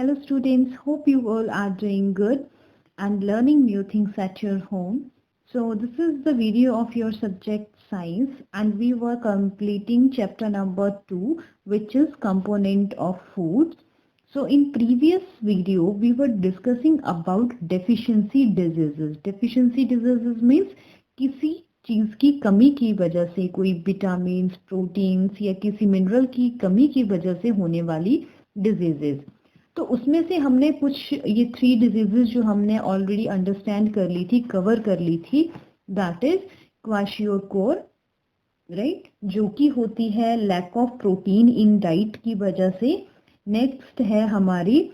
Hello students, hope you all are doing good and learning new things at your home. So this is the video of your subject science and we were completing chapter number 2, which is component of food. So in previous video we were discussing about deficiency diseases. Deficiency diseases means किसी चीज की कमी की वजह से कोई vitamin, proteins या किसी मिनरल की कमी की वजह से होने वाली डिजीजेस। तो उसमें से हमने कुछ ये 3 डिजीजेस जो हमने ऑलरेडी अंडरस्टैंड कर ली थी, कवर कर ली थी, दैट इज क्वाशियोकोर, राइट, जो कि होती है lack of protein in diet की वजह से। नेक्स्ट है हमारी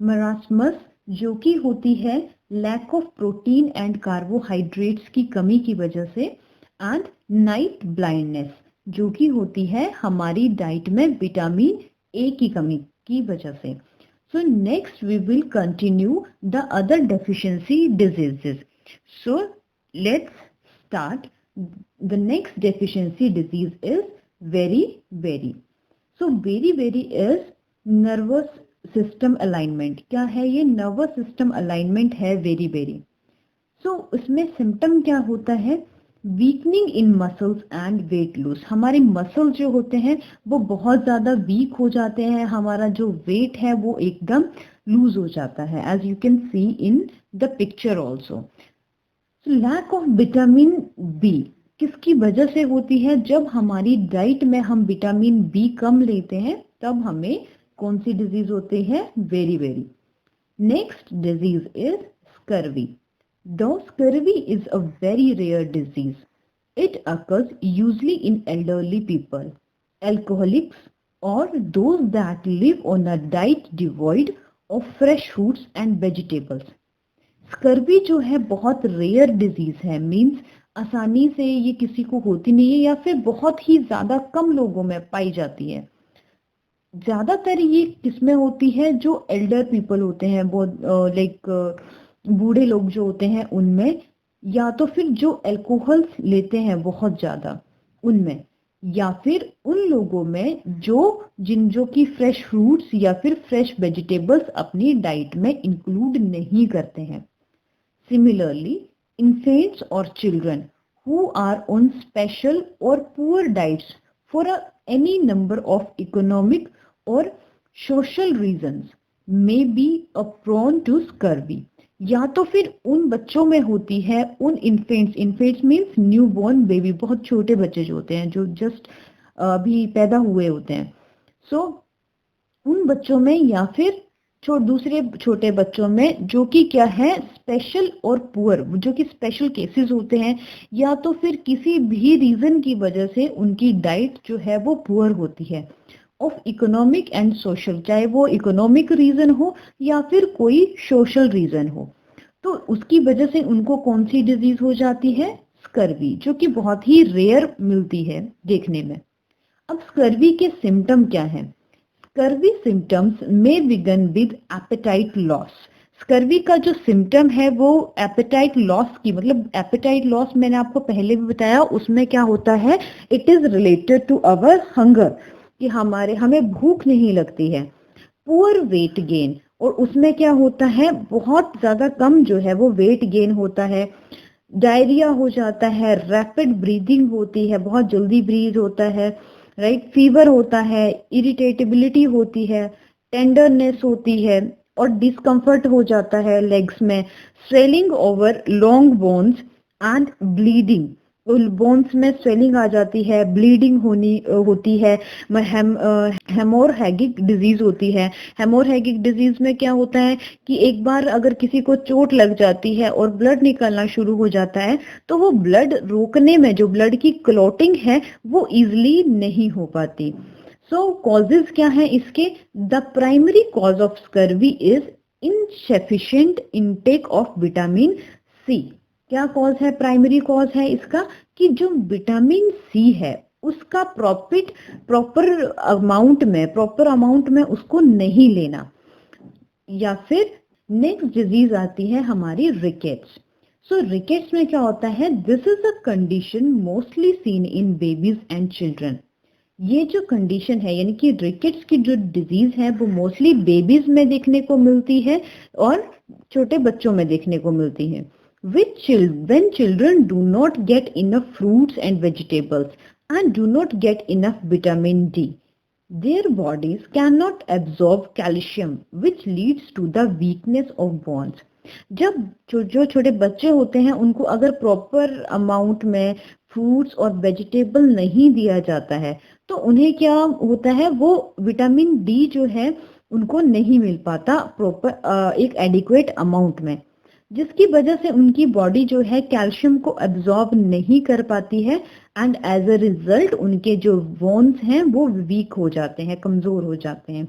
मरास्मस, जो कि होती है lack of protein and carbohydrates की कमी की वजह से। एंड नाइट ब्लाइंडनेस, जो कि होती है हमारी डाइट में विटामिन ए की कमी की वजह से। So next we will continue the other deficiency diseases. So let's start. The next deficiency disease is very. So very is nervous system alignment. क्या है ये? nervous system alignment है very. So इसमें symptom क्या होता है? Weakening in muscles and weight lose. हमारे muscles जो होते हैं वो बहुत ज्यादा वीक हो जाते हैं, हमारा जो वेट है वो एकदम लूज हो जाता है, as you can see in the picture also. Lack of vitamin B किसकी वजह से होती है? जब हमारी डाइट में हम विटामिन बी कम लेते हैं तब हमें कौन सी डिजीज होती है? Very. Next disease is scurvy. Though scurvy is a very rare disease, it occurs usually in elderly people, alcoholics, or those that live on a diet devoid of fresh fruits and vegetables. Scurvy जो है बहुत rare disease है, means आसानी से ये किसी को होती नहीं है या फिर बहुत ही ज्यादा कम लोगों में पाई जाती है। ज्यादातर ये किसमें होती है? जो एल्डर पीपल होते हैं, वो लाइक बूढ़े लोग जो होते हैं उनमें, या तो फिर जो अल्कोहल लेते हैं बहुत ज्यादा उनमें, या फिर उन लोगों में जो कि फ्रेश फ्रूट्स या फिर फ्रेश वेजिटेबल्स अपनी डाइट में इंक्लूड नहीं करते हैं। Similarly infants or children who are on special or poor diets for any number of economic or social reasons may be prone to scurvy. या तो फिर उन बच्चों में होती है, उन infants means new born baby, बहुत छोटे बच्चे जो होते हैं, जो जस्ट अभी पैदा हुए होते हैं। सो उन बच्चों में या फिर दूसरे छोटे बच्चों में जो कि क्या है? स्पेशल और पुअर, जो कि स्पेशल केसेस होते हैं, या तो फिर किसी भी रीजन की वजह से उनकी डाइट जो है वो पुअर होती है, ऑफ इकोनॉमिक एंड सोशल, चाहे वो इकोनॉमिक रीजन हो या फिर कोई सोशल रीजन हो, तो उसकी वजह से उनको कौन सी डिजीज हो जाती है? स्कर्वी, जो कि बहुत ही रेयर मिलती है देखने में। अब स्कर्वी के सिम्टम क्या है? स्कर्वी सिम्टम्स में begin with appetite loss. Scurvy का जो सिम्टम है वो एपेटाइट लॉस की, मतलब एपेटाइट लॉस मैंने आपको पहले भी बताया, उसमें क्या होता है? It is related to our hunger, कि हमें भूख नहीं लगती है। पुअर वेट गेन, और उसमें क्या होता है? बहुत ज्यादा कम जो है वो वेट गेन होता है। डायरिया हो जाता है, रैपिड ब्रीदिंग होती है, बहुत जल्दी ब्रीद होता है, राइट, फीवर होता है, इरिटेटेबिलिटी होती है, टेंडरनेस होती है और डिस्कम्फर्ट हो जाता है लेग्स में, swelling over long bones and bleeding, bones में स्वेलिंग आ जाती है, ब्लीडिंग होती है, हेमोरहैगिक डिजीज होती है। हेमोरहैगिक डिजीज में क्या होता है कि एक बार अगर किसी को चोट लग जाती है और ब्लड निकलना शुरू हो जाता है तो वो ब्लड रोकने में, जो ब्लड की क्लॉटिंग है वो इजिली नहीं हो पाती। सो कॉजेज क्या है इसके? The primary cause of scurvy is insufficient intake of vitamin C. क्या कॉज है? प्राइमरी कॉज है इसका कि जो विटामिन सी है उसका प्रॉपर अमाउंट में उसको नहीं लेना। या फिर नेक्स्ट डिजीज आती है हमारी रिकेट्स। सो रिकेट्स में क्या होता है? This is a condition mostly seen in babies and children. ये जो कंडीशन है यानी कि रिकेट्स की जो डिजीज है वो मोस्टली बेबीज में देखने को मिलती है और छोटे बच्चों में देखने को मिलती है। When children do not get enough fruits and vegetables and do not get enough vitamin D, their bodies cannot absorb calcium, which leads to the weakness of bones. जब जो छोटे बच्चे होते हैं उनको अगर प्रॉपर अमाउंट में फ्रूट्स और वेजिटेबल नहीं दिया जाता है तो उन्हें क्या होता है, वो विटामिन डी जो है उनको नहीं मिल पाता प्रॉपर एक एडिक्वेट अमाउंट में, जिसकी वजह से उनकी बॉडी जो है कैल्शियम को एब्जॉर्ब नहीं कर पाती है एंड एज अ रिजल्ट उनके जो बोन्स हैं वो वीक हो जाते हैं, कमजोर हो जाते हैं।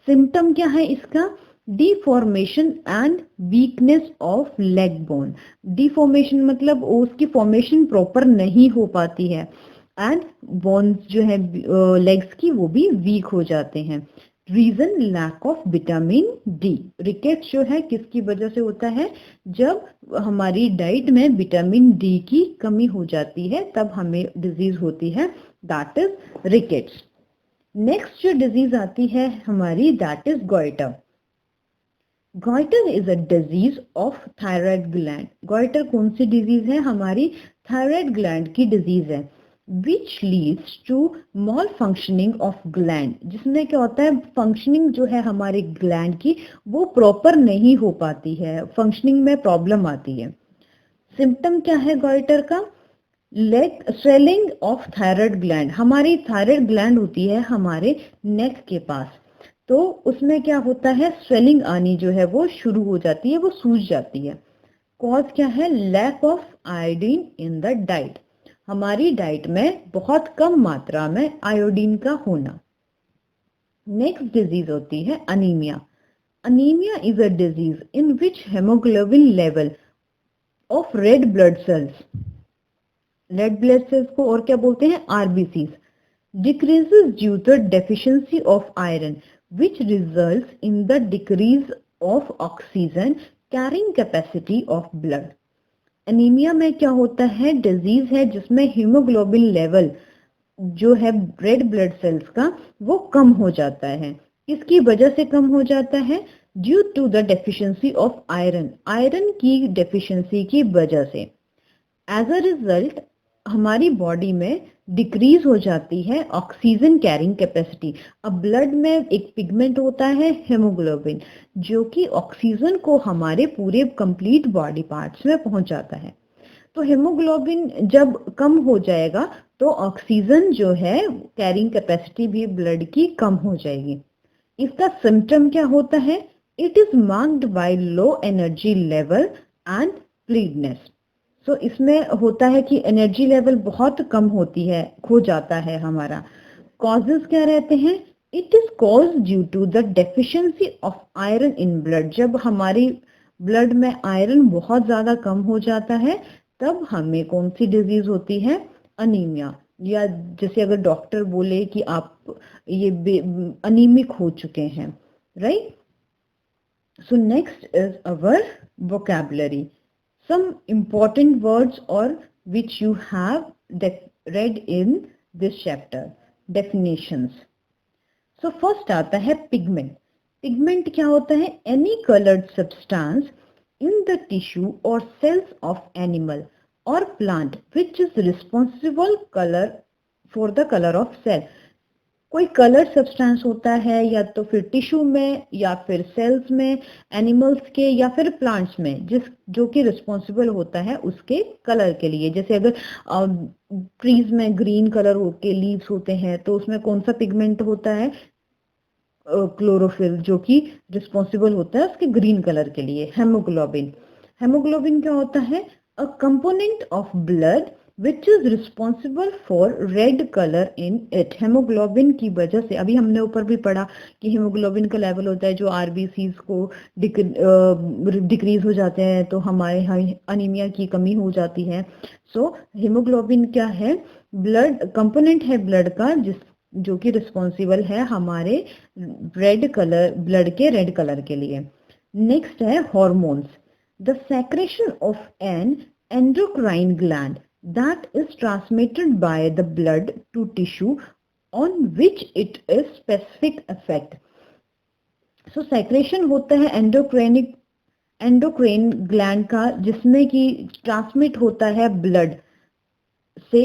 सिम्टम क्या है इसका? Deformation and weakness of leg bone. Deformation मतलब उसकी फॉर्मेशन प्रॉपर नहीं हो पाती है एंड बोन्स जो है लेग्स की वो भी वीक हो जाते हैं। Reason lack of vitamin D. Rickets जो है किसकी वजह से होता है? जब हमारी डाइट में विटामिन डी की कमी हो जाती है तब हमें डिजीज होती है, दैट इज रिकेट्स। नेक्स्ट जो डिजीज आती है हमारी that is goitre. Goitre is a disease of thyroid gland. Goitre कौन सी डिजीज है? हमारी थायराइड ग्लैंड की डिजीज है which leads to malfunctioning of gland, जिसमें क्या होता है फंक्शनिंग जो है हमारे ग्लैंड की वो प्रॉपर नहीं हो पाती है, फंक्शनिंग में प्रॉब्लम आती है। सिम्टम क्या है गोइटर का? Leg swelling of thyroid gland. हमारी थायराइड ग्लैंड होती है हमारे नेक के पास, तो उसमें क्या होता है स्वेलिंग आनी जो है वो शुरू हो जाती है, वो सूज जाती है। कॉज क्या है? Lack of iodine in the diet. हमारी डाइट में बहुत कम मात्रा में आयोडीन का होना। नेक्स्ट डिजीज होती है anaemia. Anaemia is a disease in which haemoglobin level of red blood cells, red blood cells को और क्या बोलते हैं? RBCs, decreases due to deficiency of iron, which results in the decrease of oxygen carrying capacity of blood. Anaemia में क्या होता है? Disease है जिसमें हीमोग्लोबिन लेवल जो है रेड ब्लड सेल्स का वो कम हो जाता है। किसकी वजह से कम हो जाता है? Due to the deficiency of iron, iron की डेफिशिएंसी की वजह से। एज अ रिजल्ट हमारी बॉडी में डिक्रीज हो जाती है ऑक्सीजन कैरिंग कैपेसिटी। अब ब्लड में एक पिगमेंट होता है हेमोग्लोबिन जो कि ऑक्सीजन को हमारे पूरे कंप्लीट बॉडी पार्ट्स में पहुंचाता है। तो हेमोग्लोबिन जब कम हो जाएगा तो ऑक्सीजन जो है कैरिंग कैपेसिटी भी ब्लड की कम हो जाएगी। इसका सिम्टम क्या होता है? It is marked by low energy level and pallidness. So इसमें होता है कि एनर्जी लेवल बहुत कम होती है, खो जाता है हमारा। कॉजेस क्या रहते हैं? It is cause due to the deficiency of iron in blood. जब हमारी ब्लड में आयरन बहुत ज्यादा कम हो जाता है तब हमें कौन सी डिजीज होती है? अनीमिया। या जैसे अगर डॉक्टर बोले कि आप ये अनीमिक हो चुके हैं, right? So next is our vocabulary. Some important words or which you have read in this chapter. Definitions. So first आता है pigment. Pigment क्या होता है? Any colored substance in the tissue or cells of animal or plant which is responsible color for the color of cell. कोई colour substance होता है या तो फिर टिश्यू में या फिर सेल्स में, एनिमल्स के या फिर प्लांट्स में, जो कि रिस्पॉन्सिबल होता है उसके कलर के लिए। जैसे अगर ट्रीज में ग्रीन कलर होके लीव्स होते हैं तो उसमें कौन सा पिगमेंट होता है? क्लोरोफिल, जो कि रिस्पॉन्सिबल होता है उसके ग्रीन कलर के लिए। हेमोग्लोबिन, हेमोग्लोबिन क्या होता है? A component of blood which is responsible for red color in it. Haemoglobin की वजह से, अभी हमने ऊपर भी पढ़ा कि हेमोग्लोबिन का लेवल होता है जो आरबीसीज को डिक्रीज हो जाते हैं तो हमारे यहाँ अनीमिया की कमी हो जाती है। सो हेमोग्लोबिन क्या है? ब्लड कंपोनेंट है ब्लड का जो कि रिस्पॉन्सिबल है हमारे रेड कलर, ब्लड के रेड कलर के लिए। नेक्स्ट है hormones. The secretion of N endocrine gland that is transmitted by the blood to tissue on which it is specific effect. So secretion होता है एंडोक्राइन ग्लैंड का, जिसमें कि transmit होता है ब्लड से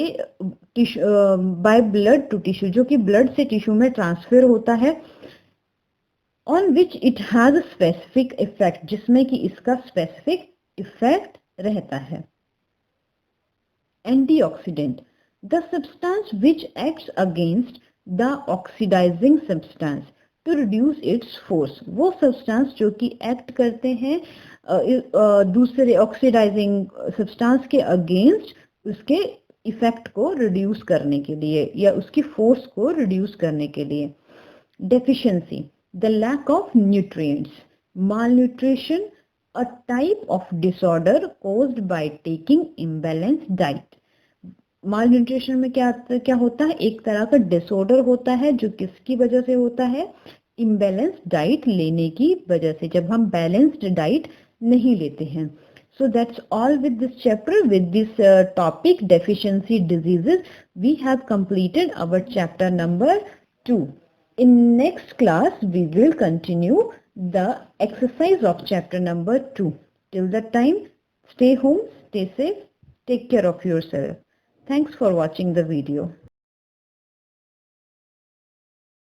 बाय ब्लड टू टिश्यू, जो कि ब्लड से टिश्यू में ट्रांसफर होता है। On which it has specific effect, जिसमें कि इसका स्पेसिफिक इफेक्ट रहता है। Antioxidant, the substance which acts against the oxidizing substance to reduce its force, वो सब्सटेंस जो कि एक्ट करते हैं दूसरे ऑक्सीडाइजिंग सब्सटेंस के अगेंस्ट उसके इफेक्ट को रिड्यूस करने के लिए या उसकी फोर्स को रिड्यूस करने के लिए। Deficiency, the lack of nutrients, malnutrition, a type of disorder caused by taking imbalanced diet. malnutrition में क्या होता है, एक तरह का डिसऑर्डर होता है जो किसकी वजह से होता है, इम्बैलेंस्ड डाइट लेने की वजह से, जब हम बैलेंस्ड डाइट नहीं लेते हैं। So that's all with this chapter. With this topic, deficiency diseases, we have completed our chapter number 2. In next class, we will continue the exercise of chapter number 2. Till that time, stay home, stay safe, take care of yourself. Thanks for watching the video.